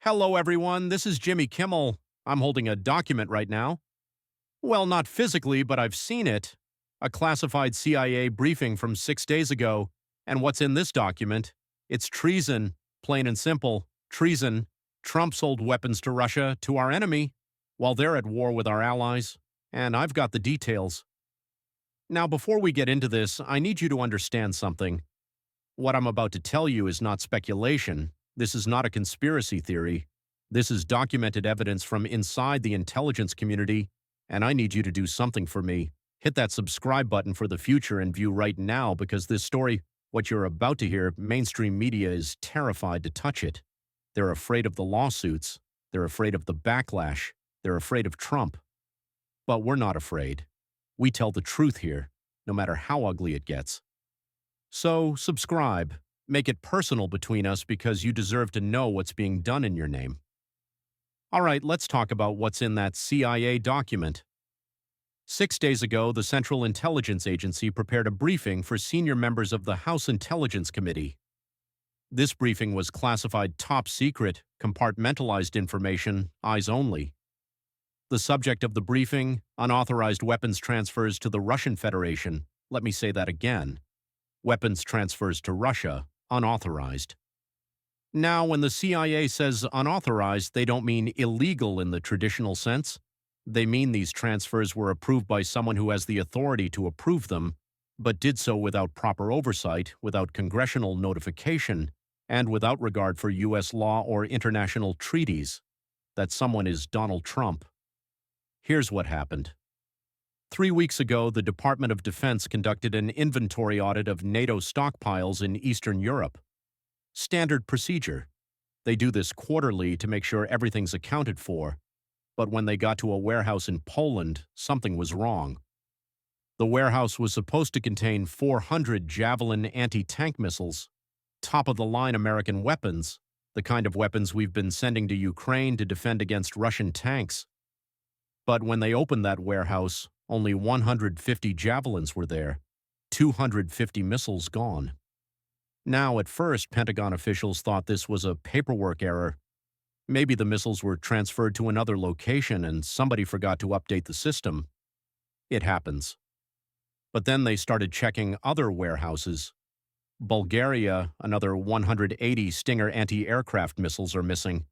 Hello, everyone. This is Jimmy Kimmel. I'm holding a document right now. Well, not physically, but I've seen it. A classified CIA briefing from 6 days ago. And what's in this document? It's treason, plain and simple. Treason. Trump sold weapons to Russia, to our enemy, while they're at war with our allies. And I've got the details. Now, before we get into this, I need you to understand something. What I'm about to tell you is not speculation. This is not a conspiracy theory. This is documented evidence from inside the intelligence community, and I need you to do something for me. Hit that subscribe button for the future and view right now, because this story, what you're about to hear, mainstream media is terrified to touch it. They're afraid of the lawsuits. They're afraid of the backlash. They're afraid of Trump. But we're not afraid. We tell the truth here, no matter how ugly it gets. So, subscribe. Make it personal between us, because you deserve to know what's being done in your name. All right, let's talk about what's in that CIA document. 6 days ago, the Central Intelligence Agency prepared a briefing for senior members of the House Intelligence Committee. This briefing was classified top secret, compartmentalized information, eyes only. The subject of the briefing: unauthorized weapons transfers to the Russian Federation. Let me say that again. Weapons transfers to Russia, unauthorized. Now, when the CIA says unauthorized, they don't mean illegal in the traditional sense. They mean these transfers were approved by someone who has the authority to approve them, but did so without proper oversight, without congressional notification, and without regard for U.S. law or international treaties. That someone is Donald Trump. Here's what happened. 3 weeks ago, the Department of Defense conducted an inventory audit of NATO stockpiles in Eastern Europe. Standard procedure. They do this quarterly to make sure everything's accounted for. But when they got to a warehouse in Poland, something was wrong. The warehouse was supposed to contain 400 javelin anti-tank missiles, top-of-the-line American weapons, the kind of weapons we've been sending to Ukraine to defend against Russian tanks. But when they opened that warehouse, only 150 javelins were there, 250 missiles gone. Now, at first, Pentagon officials thought this was a paperwork error. Maybe the missiles were transferred to another location and somebody forgot to update the system. It happens. But then they started checking other warehouses. Bulgaria, another 180 Stinger anti-aircraft missiles are missing.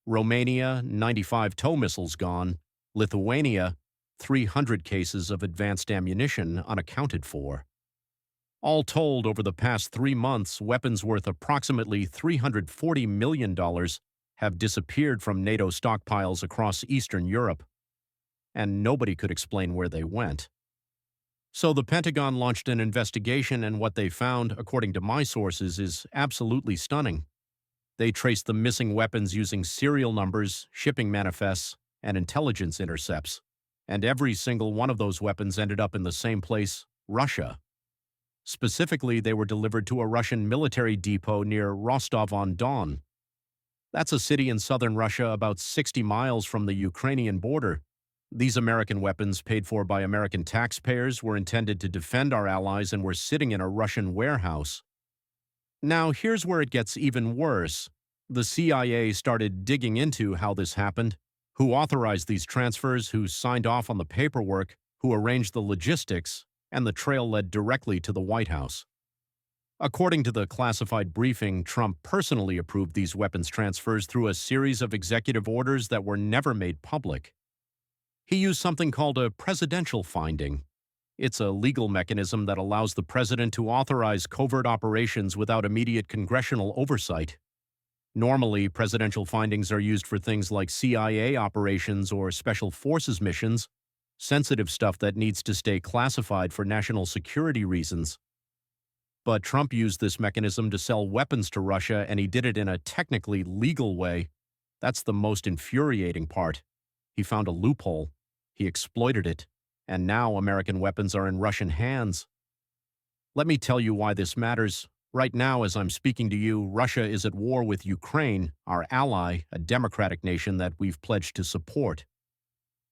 Romania, 95 TOW missiles gone. Lithuania, 300 cases of advanced ammunition unaccounted for. All told, over the past 3 months, weapons worth approximately $340 million have disappeared from NATO stockpiles across Eastern Europe, and nobody could explain where they went. So the Pentagon launched an investigation, and what they found, according to my sources, is absolutely stunning. They traced the missing weapons using serial numbers, shipping manifests, and intelligence intercepts. And every single one of those weapons ended up in the same place, Russia. Specifically, they were delivered to a Russian military depot near Rostov-on-Don. That's a city in southern Russia about 60 miles from the Ukrainian border. These American weapons, paid for by American taxpayers, were intended to defend our allies and were sitting in a Russian warehouse. Now, here's where it gets even worse. The CIA started digging into how this happened, who authorized these transfers, who signed off on the paperwork, who arranged the logistics, and the trail led directly to the White House. According to the classified briefing, Trump personally approved these weapons transfers through a series of executive orders that were never made public. He used something called a presidential finding. It's a legal mechanism that allows the president to authorize covert operations without immediate congressional oversight. Normally, presidential findings are used for things like CIA operations or special forces missions, sensitive stuff that needs to stay classified for national security reasons. But Trump used this mechanism to sell weapons to Russia, and he did it in a technically legal way. That's the most infuriating part. He found a loophole. He exploited it. And now American weapons are in Russian hands. Let me tell you why this matters. Right now, as I'm speaking to you, Russia is at war with Ukraine, our ally, a democratic nation that we've pledged to support.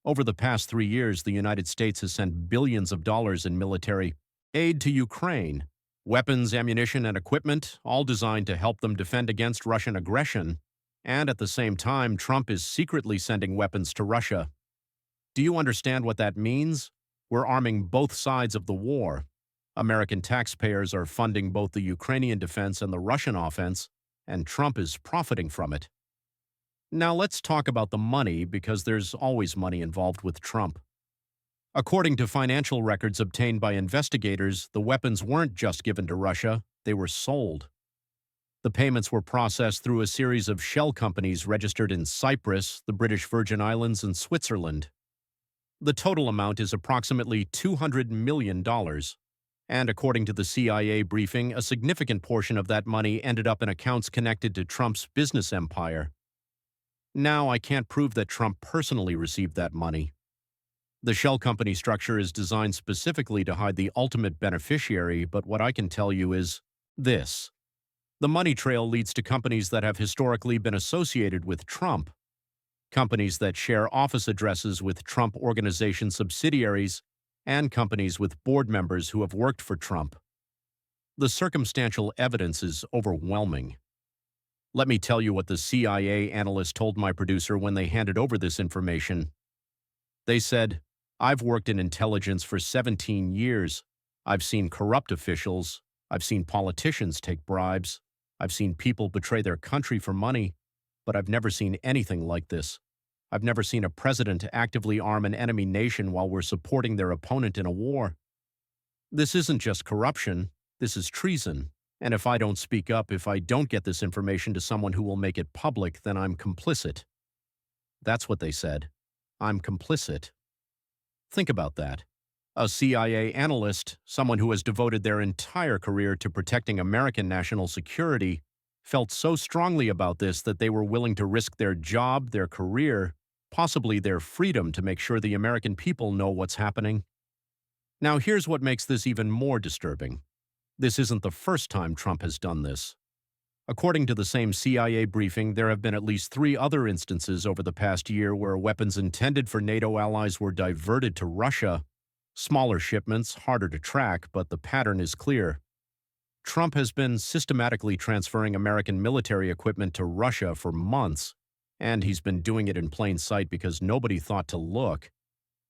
Over the past 3 years, the United States has sent billions of dollars in military aid to Ukraine. Weapons, ammunition, and equipment, all designed to help them defend against Russian aggression. And at the same time, Trump is secretly sending weapons to Russia. Do you understand what that means? We're arming both sides of the war. American taxpayers are funding both the Ukrainian defense and the Russian offense, and Trump is profiting from it. Now let's talk about the money, because there's always money involved with Trump. According to financial records obtained by investigators, the weapons weren't just given to Russia, they were sold. The payments were processed through a series of shell companies registered in Cyprus, the British Virgin Islands, and Switzerland. The total amount is approximately $200 million, and according to the CIA briefing, a significant portion of that money ended up in accounts connected to Trump's business empire. Now, I can't prove that Trump personally received that money. The shell company structure is designed specifically to hide the ultimate beneficiary, but what I can tell you is this. The money trail leads to companies that have historically been associated with Trump, companies that share office addresses with Trump Organization subsidiaries, and companies with board members who have worked for Trump. The circumstantial evidence is overwhelming. Let me tell you what the CIA analyst told my producer when they handed over this information. They said, "I've worked in intelligence for 17 years. I've seen corrupt officials. I've seen politicians take bribes. I've seen people betray their country for money, but I've never seen anything like this. I've never seen a president actively arm an enemy nation while we're supporting their opponent in a war. This isn't just corruption, this is treason. And if I don't speak up, if I don't get this information to someone who will make it public, then I'm complicit." That's what they said. I'm complicit. Think about that. A CIA analyst, someone who has devoted their entire career to protecting American national security, felt so strongly about this that they were willing to risk their job, their career, possibly their freedom to make sure the American people know what's happening. Now, here's what makes this even more disturbing. This isn't the first time Trump has done this. According to the same CIA briefing, there have been at least 3 other instances over the past year where weapons intended for NATO allies were diverted to Russia. Smaller shipments, harder to track, but the pattern is clear. Trump has been systematically transferring American military equipment to Russia for months, and he's been doing it in plain sight because nobody thought to look.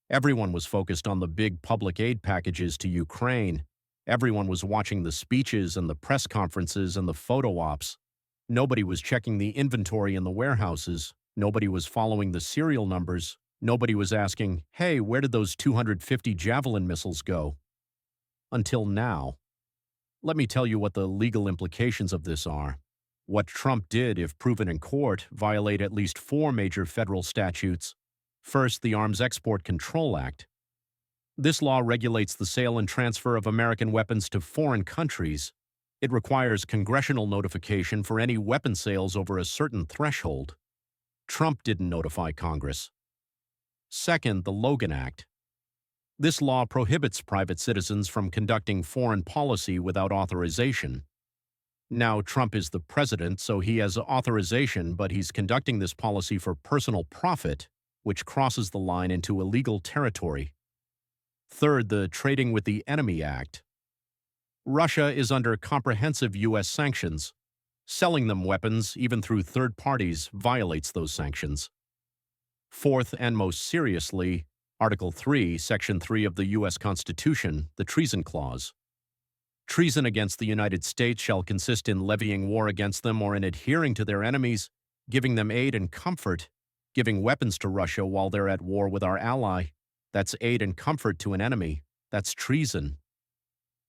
Everyone was focused on the big public aid packages to Ukraine. Everyone was watching the speeches and the press conferences and the photo ops. Nobody was checking the inventory in the warehouses. Nobody was following the serial numbers. Nobody was asking, "Hey, where did those 250 javelin missiles go?" Until now. Let me tell you what the legal implications of this are. What Trump did, if proven in court, violate at least 4 major federal statutes. First, the Arms Export Control Act. This law regulates the sale and transfer of American weapons to foreign countries. It requires congressional notification for any weapon sales over a certain threshold. Trump didn't notify Congress. Second, the Logan Act. This law prohibits private citizens from conducting foreign policy without authorization. Now, Trump is the president, so he has authorization, but he's conducting this policy for personal profit, which crosses the line into illegal territory. Third, the Trading with the Enemy Act. Russia is under comprehensive U.S. sanctions. Selling them weapons, even through third parties, violates those sanctions. Fourth, and most seriously, Article 3, Section 3 of the U.S. Constitution, the Treason Clause. Treason against the United States shall consist in levying war against them or in adhering to their enemies, giving them aid and comfort, giving weapons to Russia while they're at war with our ally. That's aid and comfort to an enemy. That's treason.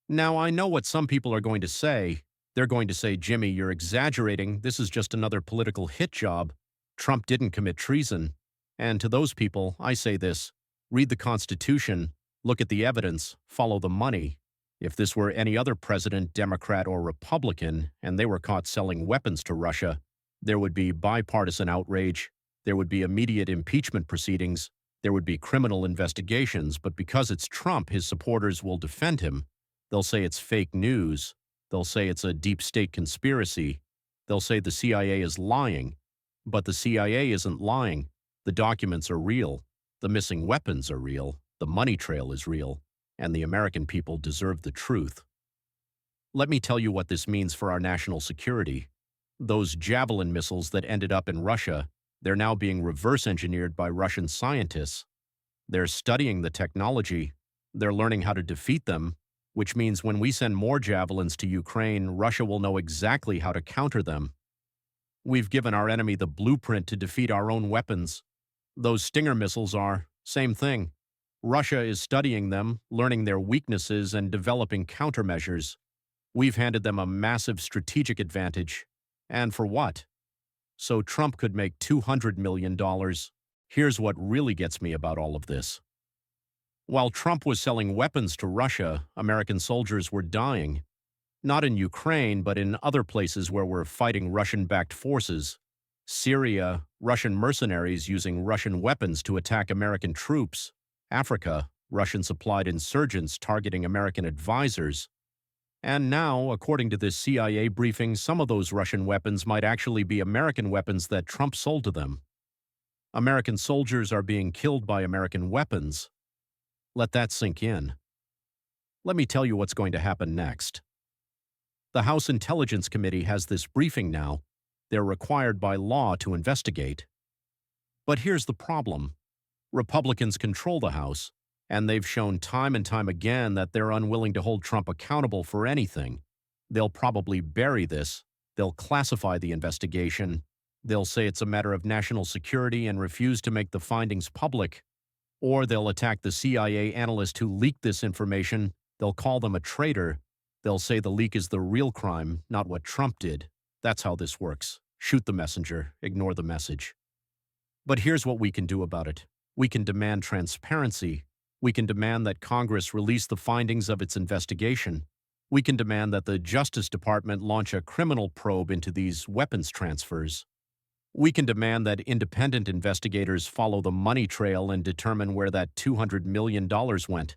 Now, I know what some people are going to say. They're going to say, "Jimmy, you're exaggerating. This is just another political hit job. Trump didn't commit treason." And to those people, I say this: read the Constitution, look at the evidence, follow the money. If this were any other president, Democrat or Republican, and they were caught selling weapons to Russia, there would be bipartisan outrage, there would be immediate impeachment proceedings, there would be criminal investigations, but because it's Trump, his supporters will defend him. They'll say it's fake news. They'll say it's a deep state conspiracy. They'll say the CIA is lying. But the CIA isn't lying. The documents are real. The missing weapons are real. The money trail is real. And the American people deserve the truth. Let me tell you what this means for our national security. Those javelin missiles that ended up in Russia, they're now being reverse engineered by Russian scientists. They're studying the technology. They're learning how to defeat them, which means when we send more javelins to Ukraine, Russia will know exactly how to counter them. We've given our enemy the blueprint to defeat our own weapons. Those Stinger missiles are, same thing. Russia is studying them, learning their weaknesses, and developing countermeasures. We've handed them a massive strategic advantage. And for what? So Trump could make $200 million. Here's what really gets me about all of this. While Trump was selling weapons to Russia, American soldiers were dying. Not in Ukraine, but in other places where we're fighting Russian-backed forces. Syria, Russian mercenaries using Russian weapons to attack American troops. Africa, Russian-supplied insurgents targeting American advisors. And now, according to this CIA briefing, some of those Russian weapons might actually be American weapons that Trump sold to them. American soldiers are being killed by American weapons. Let that sink in. Let me tell you what's going to happen next. The House Intelligence Committee has this briefing now. They're required by law to investigate. But here's the problem. Republicans control the House, and they've shown time and time again that they're unwilling to hold Trump accountable for anything. They'll probably bury this. They'll classify the investigation. They'll say it's a matter of national security and refuse to make the findings public. Or they'll attack the CIA analyst who leaked this information. They'll call them a traitor. They'll say the leak is the real crime, not what Trump did. That's how this works. Shoot the messenger, ignore the message. But here's what we can do about it. We can demand transparency. We can demand that Congress release the findings of its investigation. We can demand that the Justice Department launch a criminal probe into these weapons transfers. We can demand that independent investigators follow the money trail and determine where that $200 million went.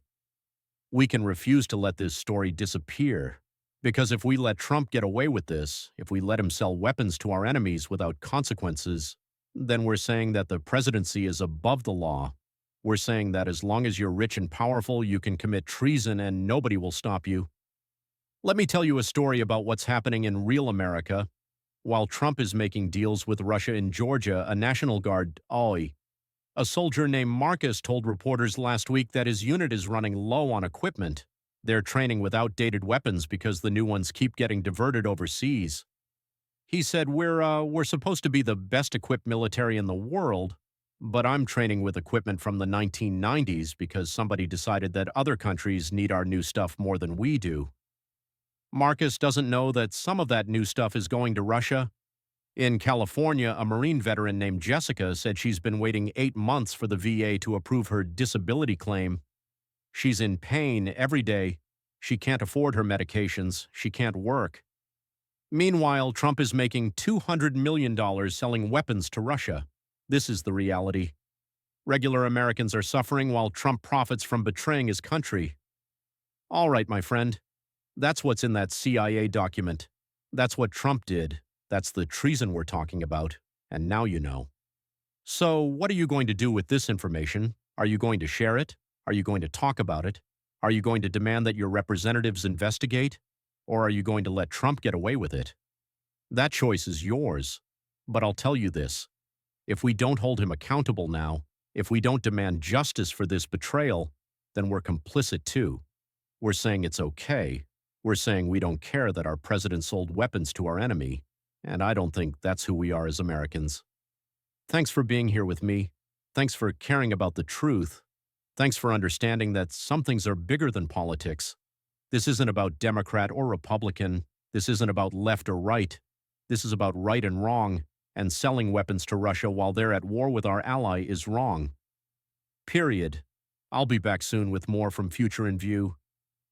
We can refuse to let this story disappear, because if we let Trump get away with this, if we let him sell weapons to our enemies without consequences, then we're saying that the presidency is above the law. We're saying that as long as you're rich and powerful, you can commit treason and nobody will stop you. Let me tell you a story about what's happening in real America. While Trump is making deals with Russia in Georgia, a National Guard, a soldier named Marcus told reporters last week that his unit is running low on equipment. They're training with outdated weapons because the new ones keep getting diverted overseas. He said, we're supposed to be the best equipped military in the world, but I'm training with equipment from the 1990s because somebody decided that other countries need our new stuff more than we do. Marcus doesn't know that some of that new stuff is going to Russia. In California, a Marine veteran named Jessica said she's been waiting 8 months for the VA to approve her disability claim. She's in pain every day. She can't afford her medications. She can't work. Meanwhile, Trump is making $200 million selling weapons to Russia. This is the reality. Regular Americans are suffering while Trump profits from betraying his country. All right, my friend. That's what's in that CIA document. That's what Trump did. That's the treason we're talking about. And now you know. So, what are you going to do with this information? Are you going to share it? Are you going to talk about it? Are you going to demand that your representatives investigate? Or are you going to let Trump get away with it? That choice is yours. But I'll tell you this. If we don't hold him accountable now, if we don't demand justice for this betrayal, then we're complicit too. We're saying it's okay. We're saying we don't care that our president sold weapons to our enemy. And I don't think that's who we are as Americans. Thanks for being here with me. Thanks for caring about the truth. Thanks for understanding that some things are bigger than politics. This isn't about Democrat or Republican. This isn't about left or right. This is about right and wrong, and selling weapons to Russia while they're at war with our ally is wrong. Period. I'll be back soon with more from Future in View.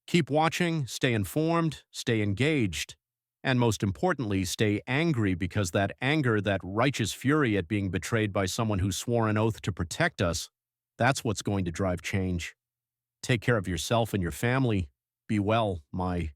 Keep watching, stay informed, stay engaged, and most importantly, stay angry, because that anger, that righteous fury at being betrayed by someone who swore an oath to protect us, that's what's going to drive change. Take care of yourself and your family. Be well, my